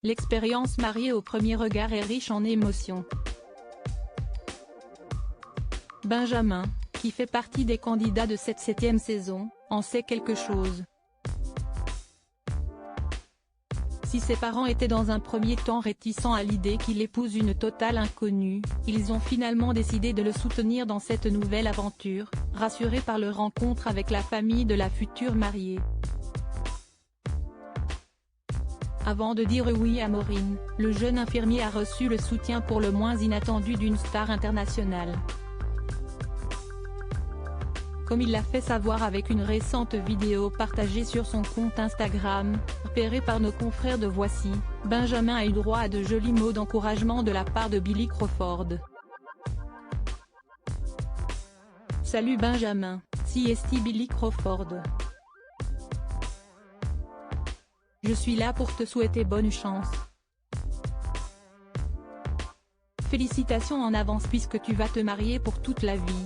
L'expérience mariée au premier regard est riche en émotions. Benjamin, qui fait partie des candidats de cette 7e saison, en sait quelque chose. Si ses parents étaient dans un premier temps réticents à l'idée qu'il épouse une totale inconnue, ils ont finalement décidé de le soutenir dans cette nouvelle aventure, rassurés par leur rencontre avec la famille de la future mariée. Avant de dire oui à Maureen, le jeune infirmier a reçu le soutien pour le moins inattendu d'une star internationale. Comme il l'a fait savoir avec une récente vidéo partagée sur son compte Instagram, repérée par nos confrères de Voici, Benjamin a eu droit à de jolis mots d'encouragement de la part de Billy Crawford. Salut Benjamin, c'est Billy Crawford. Je suis là pour te souhaiter bonne chance. Félicitations en avance puisque tu vas te marier pour toute la vie.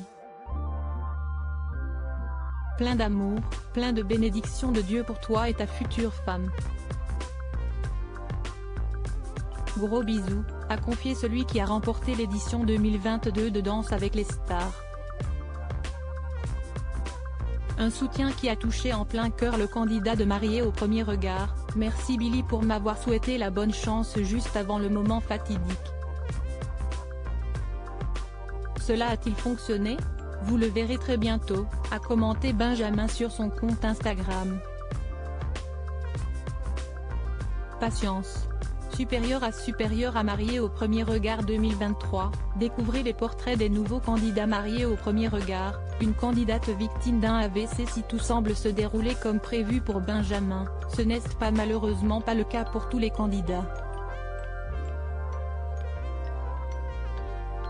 Plein d'amour, plein de bénédictions de Dieu pour toi et ta future femme. Gros bisous, a confié celui qui a remporté l'édition 2022 de Danse avec les stars. Un soutien qui a touché en plein cœur le candidat de marié au premier regard. Merci Billy pour m'avoir souhaité la bonne chance juste avant le moment fatidique. Cela a-t-il fonctionné ? Vous le verrez très bientôt, a commenté Benjamin sur son compte Instagram. Patience. Supérieur à marié au premier regard 2023, découvrez les portraits des nouveaux candidats mariés au premier regard, une candidate victime d'un AVC. Si tout semble se dérouler comme prévu pour Benjamin, ce n'est malheureusement pas le cas pour tous les candidats.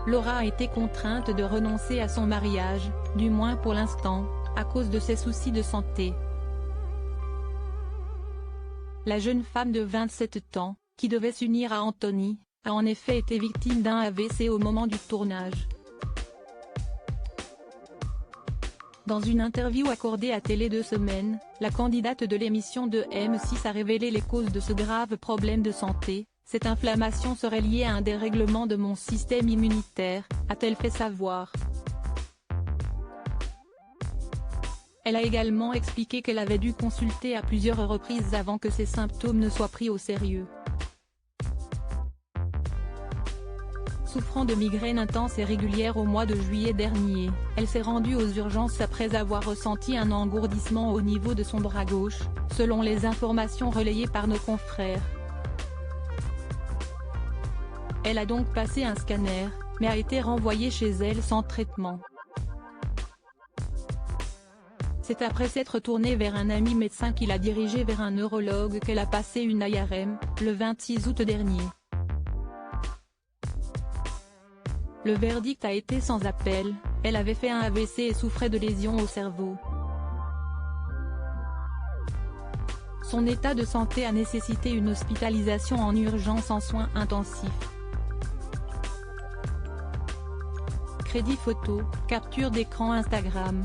Laura a été contrainte de renoncer à son mariage, du moins pour l'instant, à cause de ses soucis de santé. La jeune femme de 27 ans, qui devait s'unir à Anthony, a en effet été victime d'un AVC au moment du tournage. Dans une interview accordée à Télé 2 Semaines, la candidate de l'émission de M6 a révélé les causes de ce grave problème de santé. Cette inflammation serait liée à un dérèglement de mon système immunitaire, a-t-elle fait savoir. Elle a également expliqué qu'elle avait dû consulter à plusieurs reprises avant que ses symptômes ne soient pris au sérieux. Souffrant de migraines intenses et régulières au mois de juillet dernier, elle s'est rendue aux urgences après avoir ressenti un engourdissement au niveau de son bras gauche, selon les informations relayées par nos confrères. Elle a donc passé un scanner, mais a été renvoyée chez elle sans traitement. C'est après s'être tournée vers un ami médecin qui l'a dirigée vers un neurologue qu'elle a passé une IRM, le 26 août dernier. Le verdict a été sans appel, elle avait fait un AVC et souffrait de lésions au cerveau. Son état de santé a nécessité une hospitalisation en urgence en soins intensifs. Crédit photo, capture d'écran Instagram.